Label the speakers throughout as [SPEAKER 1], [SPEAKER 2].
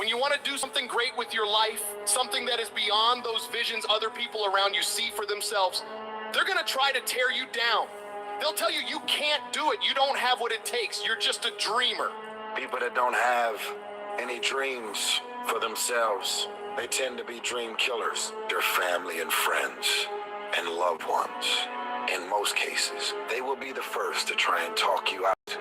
[SPEAKER 1] When you want to do something great with your life, something that is beyond those visions other people around you see for themselves, they're going to try to tear you down. They'll tell you you can't do it. You don't have what it takes. You're just a dreamer.
[SPEAKER 2] People that don't have any dreams for themselves, they tend to be dream killers. Their family and friends and loved ones. In most cases, they will be the first to try and talk you out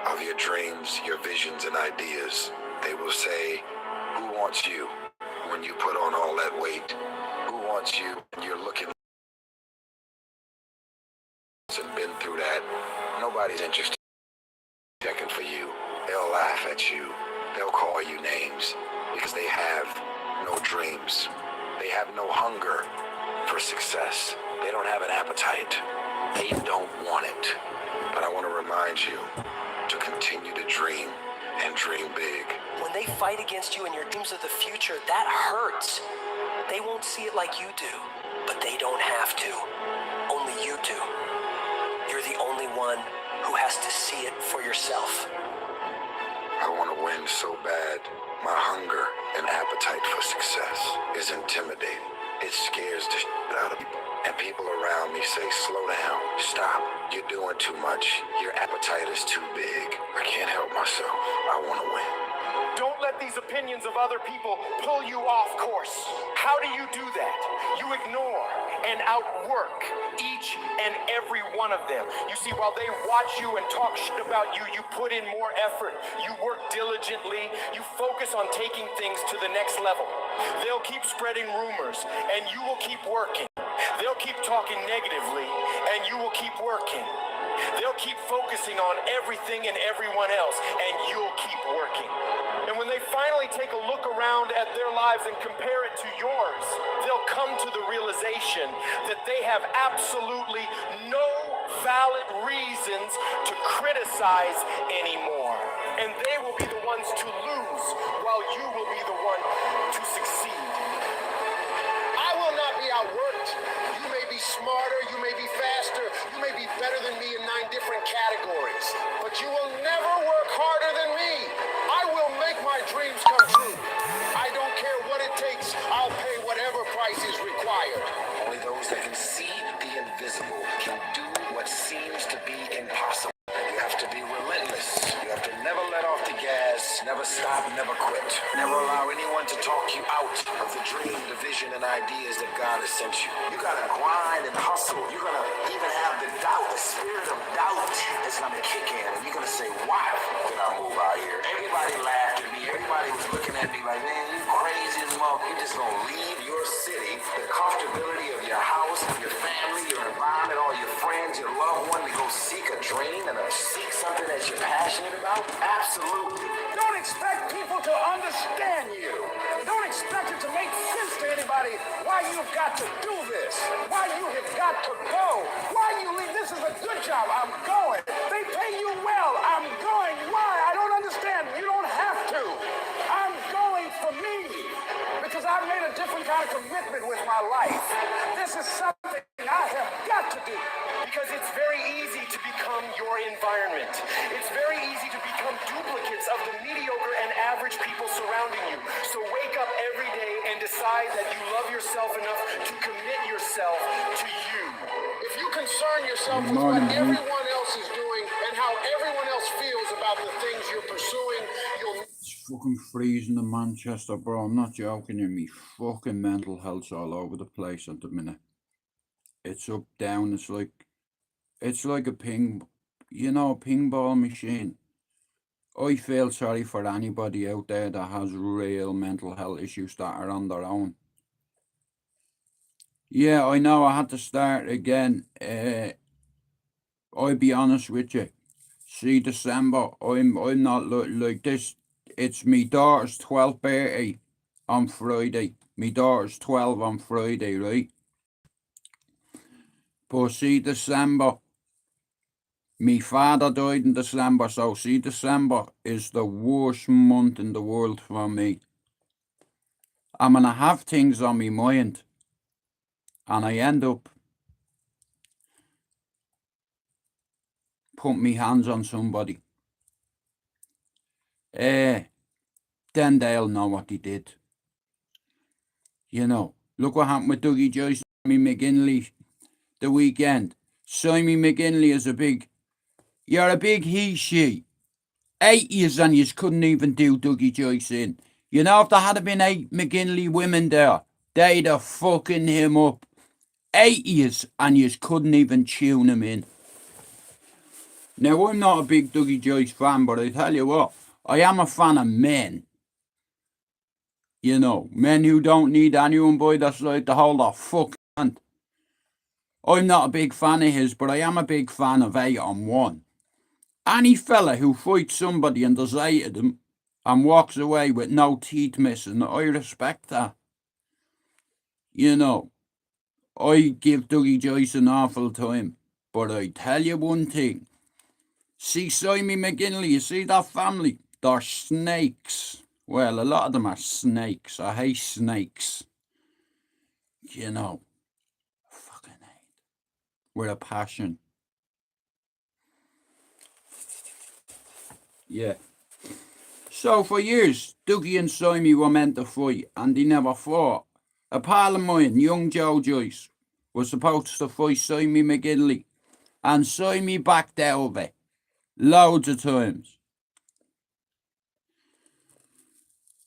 [SPEAKER 2] of your dreams, your visions, and ideas. They will say, who wants you when you put on all that weight? Who wants you when you're looking and been through that? Nobody's interested in checking for you. They'll laugh at you. They'll call you names because they have no dreams. They have no hunger for success. They don't have an appetite. They don't want it. But I want to remind you to continue to dream and dream big.
[SPEAKER 3] When they fight against you in your dreams of the future, that hurts. They won't see it like you do, but they don't have to. Only you do. You're the only one who has to see it for yourself.
[SPEAKER 2] I want to win so bad. My hunger and appetite for success is intimidating. It scares the shit out of people. And people around me say, slow down, stop. You're doing too much. Your appetite is too big. I can't help myself. I want to win.
[SPEAKER 4] Don't let these opinions of other people pull you off course. How do you do that? You ignore and outwork each and every one of them. You see, while they watch you and talk shit about you, you put in more effort. You work diligently. You focus on taking things to the next level. They'll keep spreading rumors, and you will keep working. They'll keep talking negatively, and you will keep working. They'll keep focusing on everything and everyone else, and you'll keep working. And when they finally take a look around at their lives and compare it to yours, they'll come to the realization that they have absolutely no valid reasons to criticize anymore. And they will be the ones to lose, while you will be the one to succeed.
[SPEAKER 5] I will not be outworked. You may be smarter, you may be faster, you may be better than me in 9 different categories, but you will never work harder than me. I will make my dreams come true. I don't care what it takes. I'll pay whatever price is required.
[SPEAKER 2] Only those that can see the invisible can do what seems to be impossible. You have to be relentless. You have to never let off the gas, never stop, never quit. Never allow anyone to talk you out of the dream, the vision, and ideas that God has sent you. You gotta grind and hustle. You're gonna even have the doubt, the spirit of doubt that's gonna kick in. And you're gonna say, why did I move out here? Everybody laughed at me. Everybody was looking at me like, man, you crazy as mother. You're just gonna leave your city, the comfortability of your house, your family, your environment, all your friends, your loved one, to go seek a dream and seek something that you're passionate about? Absolutely.
[SPEAKER 5] Don't expect people to understand you. Don't expect it to make sense to anybody why you've got to do this, why you have got to go, why you leave. This is a good job. I'm going. They pay you well. I'm going. Why? I don't understand. You don't have to. I'm going for me because I've made a different kind of commitment with my life. This is something I have got to do.
[SPEAKER 4] Because it's very easy to become your environment. It's very easy to become duplicates of the mediocre and average people surrounding you. So wake up every day and decide that you love yourself enough to commit yourself to you.
[SPEAKER 5] If you concern yourself with what everyone else is doing and how everyone else feels about the things you're pursuing, you'll...
[SPEAKER 6] It's fucking freezing in Manchester, bro. I'm not joking. And me fucking mental health's all over the place at the minute. It's up, down. It's like a ping ball machine. I feel sorry for anybody out there that has real mental health issues that are on their own. Yeah, I know I had to start again. I'll be honest with you. See, December, I'm not like this. It's me daughter's 12th birthday on Friday. Me daughter's 12 on Friday, right? But see, December, me father died in December, so see, December is the worst month in the world for me. I'm gonna have things on my mind, and I end up putting my hands on somebody. then they'll know what they did. You know, look what happened with Dougie Joyce and Simon McGinley the weekend. Simon McGinley is you're a big he-she. 8 years and you couldn't even do Dougie Joyce in. You know, if there had been 8 McGinley women there, they'd have fucking him up. 8 years and you couldn't even tune him in. Now, I'm not a big Dougie Joyce fan, but I tell you what, I am a fan of men. You know, men who don't need anyone by their side to hold their fucking hand. I'm not a big fan of his, but I am a big fan of 8-on-1. Any fella who fights somebody and there's 8 of them and walks away with no teeth missing, I respect that. You know, I give Dougie Joyce an awful time, but I tell you one thing. See Simon McGinley, you see that family? They're snakes. Well, a lot of them are snakes. I hate snakes. You know, fucking hate. With a passion. Yeah. So for years, Dougie and Simon were meant to fight, and they never fought. A pal of mine, young Joe Joyce, was supposed to fight Simon McGinley, and Simon backed out of it loads of times.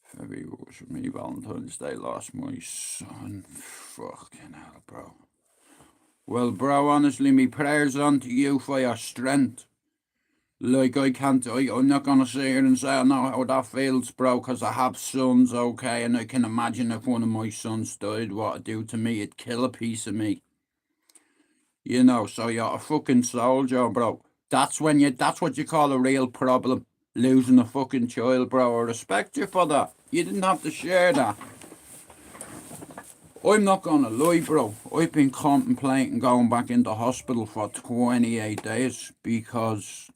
[SPEAKER 6] February was for me, Valentine's Day, lost my son. Fucking hell, bro. Well, bro, honestly, me prayers on to you for your strength. Like, I'm not going to sit here and say I know how that feels, bro, because I have sons, okay, and I can imagine if one of my sons died, what it'd do to me, it'd kill a piece of me. You know, so you're a fucking soldier, bro. That's what you call a real problem, losing a fucking child, bro. I respect you for that. You didn't have to share that. I'm not going to lie, bro. I've been contemplating going back into hospital for 28 days because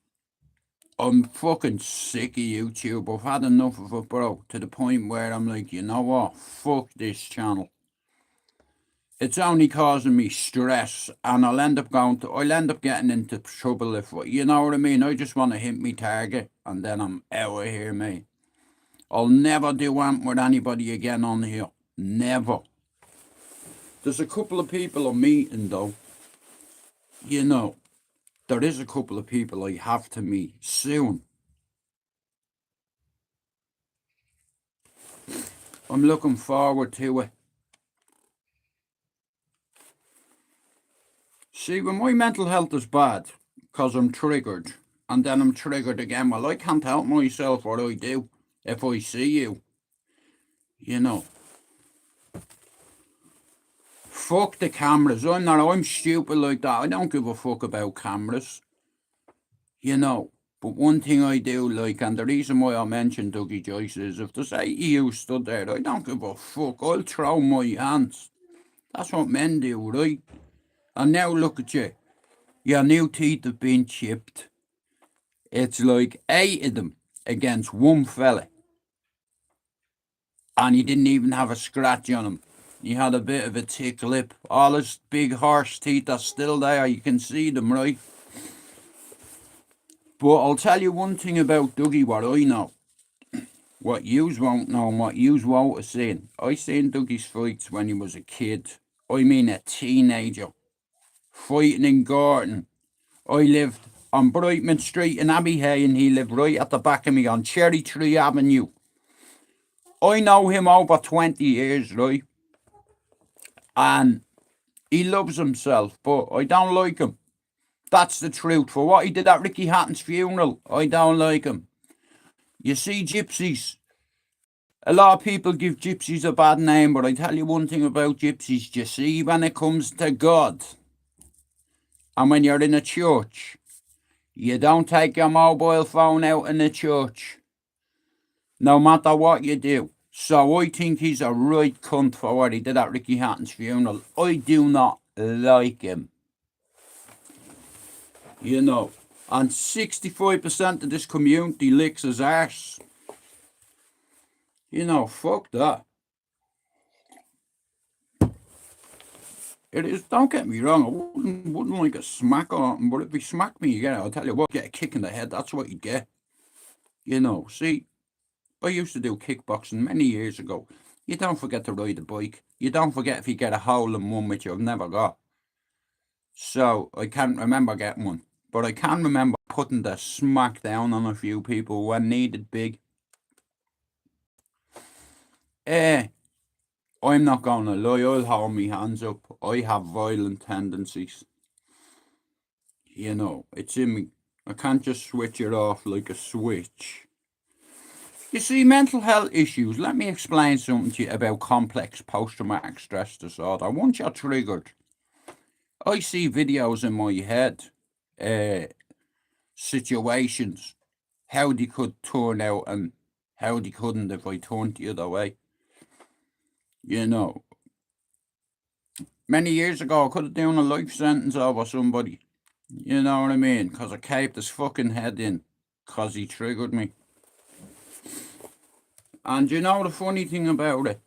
[SPEAKER 6] I'm fucking sick of YouTube. I've had enough of it, bro, to the point where I'm like, you know what? Fuck this channel. It's only causing me stress, and I'll end up getting into trouble if, you know what I mean? I just want to hit me target, and then I'm out of here, mate. I'll never do amp with anybody again on here. Never. There's a couple of people I'm meeting, though. You know, there is a couple of people I have to meet soon. I'm looking forward to it. See, when my mental health is bad, because I'm triggered, and then I'm triggered again, well, I can't help myself what I do if I see you. You know. Fuck the cameras. I'm stupid like that. I don't give a fuck about cameras. You know. But one thing I do like, and the reason why I mentioned Dougie Joyce is, if there's 8 of you stood there, I don't give a fuck. I'll throw my hands. That's what men do, right? And now look at you. Your new teeth have been chipped. It's like 8 of them against one fella. And he didn't even have a scratch on him. He had a bit of a thick lip. All his big harsh teeth are still there. You can see them, right? But I'll tell you one thing about Dougie, what I know. What yous won't know and what yous won't have seen. I seen Dougie's fights when he was a kid. I mean a teenager. Fighting in Gorton. I lived on Brightman Street in Abbeyhay, and he lived right at the back of me on Cherry Tree Avenue. I know him over 20 years, right? And he loves himself, but I don't like him. That's the truth. For what he did at Ricky Hatton's funeral, I don't like him. You see, gypsies. A lot of people give gypsies a bad name, but I tell you one thing about gypsies. You see, when it comes to God, and when you're in a church, you don't take your mobile phone out in the church, no matter what you do. So I think he's a right cunt for what he did at Ricky Hatton's funeral. I do not like him. You know, and 65% of this community licks his arse. You know, fuck that. It is, don't get me wrong, I wouldn't like a smack on him, but if he smacked me again, I'll tell you what, get a kick in the head, that's what you get. You know, see, I used to do kickboxing many years ago. You don't forget to ride a bike. You don't forget if you get a hole in one, which I've never got. So I can't remember getting one. But I can remember putting the smack down on a few people when needed big. I'm not going to lie, I'll hold my hands up. I have violent tendencies. You know, it's in me. I can't just switch it off like a switch. You see, mental health issues, let me explain something to you about complex post-traumatic stress disorder. Once you're triggered, I see videos in my head, situations, how they could turn out and how they couldn't if I turned the other way. You know, many years ago, I could have done a life sentence over somebody. You know what I mean? Because I caved his fucking head in. Because he triggered me. And you know the funny thing about it?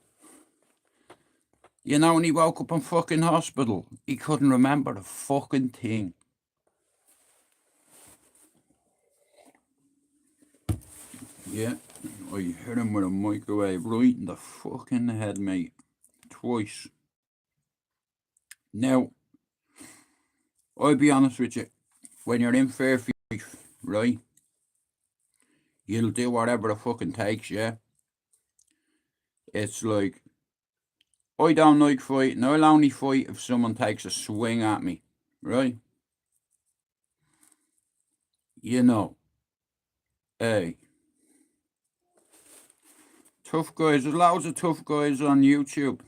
[SPEAKER 6] You know, when he woke up in fucking hospital, he couldn't remember the fucking thing. Yeah, I hit him with a microwave right in the fucking head, mate. Twice. Now, I'll be honest with you. When you're in fair life, right? You'll do whatever the fucking takes, yeah? It's like, I don't like fighting. I'll only fight if someone takes a swing at me, right? You know, hey. Tough guys, there's loads of tough guys on YouTube.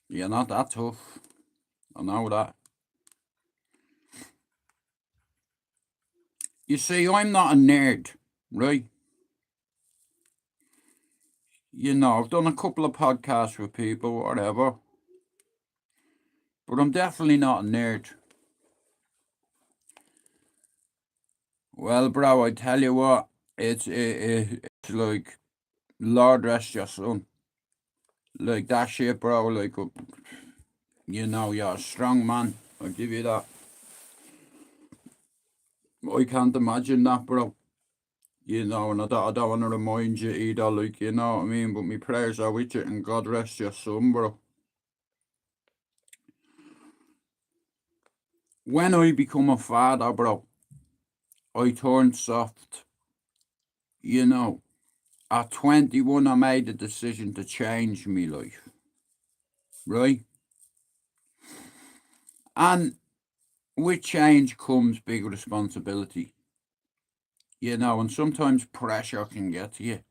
[SPEAKER 6] You're not that tough. I know that. You see, I'm not a nerd, right? You know, I've done a couple of podcasts with people, whatever. But I'm definitely not a nerd. Well, bro, I tell you what, it's like, Lord rest your son. Like that shit, bro, like, you know, you're a strong man. I'll give you that. I can't imagine that, bro. You know, and I don't want to remind you either, like, you know what I mean? But my prayers are with you, and God rest your son, bro. When I become a father, bro, I turned soft. You know, at 21, I made the decision to change my life. Right? And with change comes big responsibility. You know, and sometimes pressure can get to you.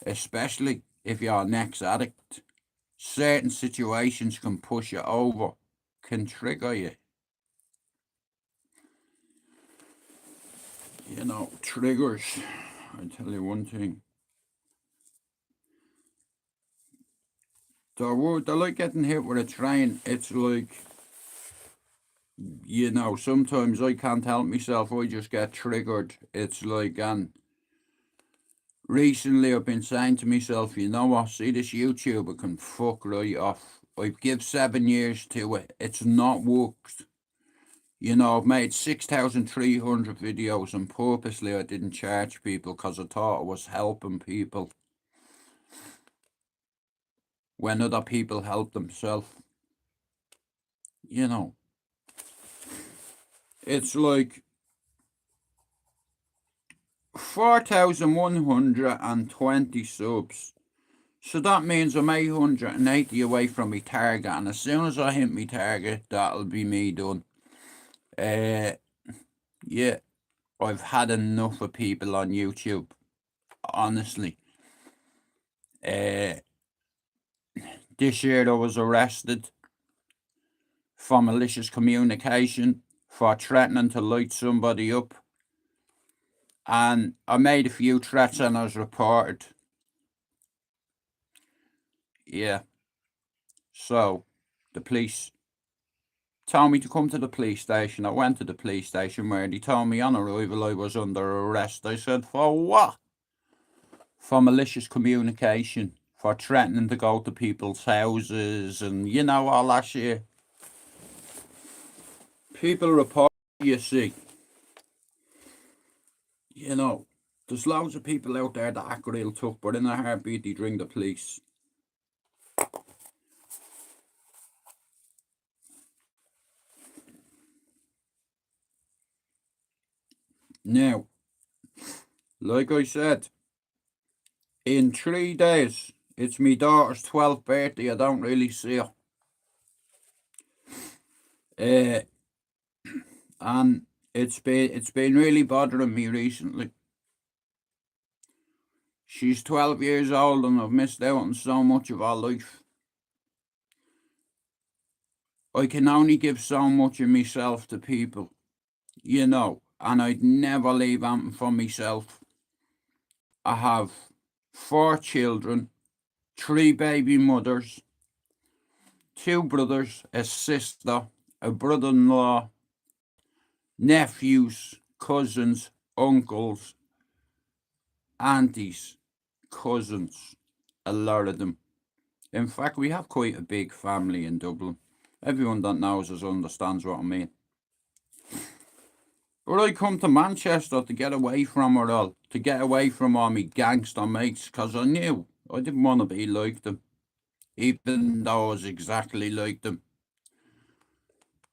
[SPEAKER 6] Especially if you're an ex-addict. Certain situations can push you over, can trigger you. You know, triggers. I tell you one thing. They're like getting hit with a train. It's like, you know, sometimes I can't help myself. I just get triggered. It's like, and recently I've been saying to myself, you know what, see this YouTube, it can fuck right off. I've give 7 years to it. It's not worked. You know, I've made 6,300 videos, and purposely I didn't charge people because I thought I was helping people when other people help themselves. You know, it's like 4,120 subs. So that means I'm 880 away from my target, and as soon as I hit my target, that'll be me done. Yeah, I've had enough of people on YouTube, honestly. This year I was arrested for malicious communication, for threatening to light somebody up, and I made a few threats and I was reported. Yeah. So, the police told me to come to the police station. I went to the police station where they told me on arrival I was under arrest. I said, for what? For malicious communication, for threatening to go to people's houses and, you know, all that shit. People report, you see. You know, There's loads of people out there that act real tough, but in a heartbeat they ring the police. Now, like I said, in 3 days, it's my daughter's 12th birthday. I don't really see her. And it's been really bothering me recently. She's 12 years old and I've missed out on so much of her life. I can only give so much of myself to people, you know, and I'd never leave anything for myself. I have 4 children, 3 baby mothers, 2 brothers, a sister, a brother-in-law, nephews, cousins, uncles, aunties, cousins, a lot of them. In fact, we have quite a big family in Dublin. Everyone that knows us understands what I mean. But I come to Manchester to get away from it all, to get away from all my gangster mates, because I knew I didn't want to be like them, even though I was exactly like them.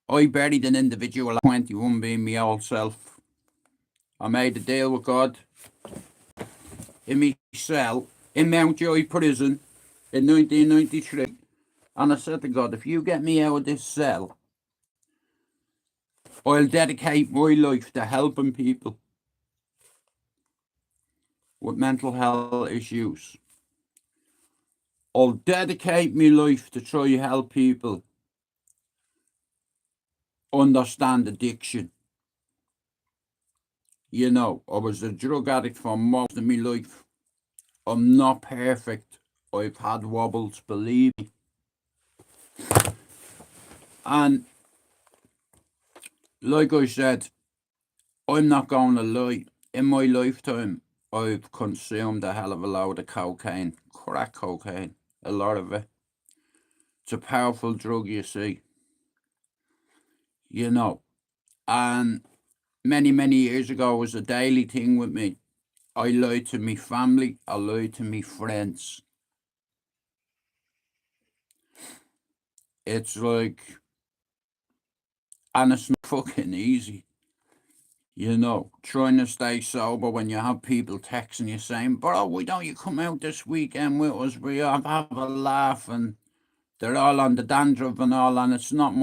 [SPEAKER 6] I buried an individual at 21 being my old self. I made a deal with God in my cell in Mountjoy prison in 1993. And I said to God, if you get me out of this cell, I'll dedicate my life to helping people with mental health issues. I'll dedicate my life to try to help people understand addiction. You know, I was a drug addict for most of my life. I'm not perfect. I've had wobbles, believe me. And like I said, I'm not going to lie. In my lifetime, I've consumed a hell of a load of cocaine, crack cocaine, a lot of it. It's a powerful drug, you see. You know, and many, many years ago, it was a daily thing with me. I lied to me family, I lied to me friends. It's like, and it's not fucking easy. You know, trying to stay sober when you have people texting you saying, bro, why don't you come out this weekend with us? We have a laugh, and they're all on the dandruff and all, and it's not my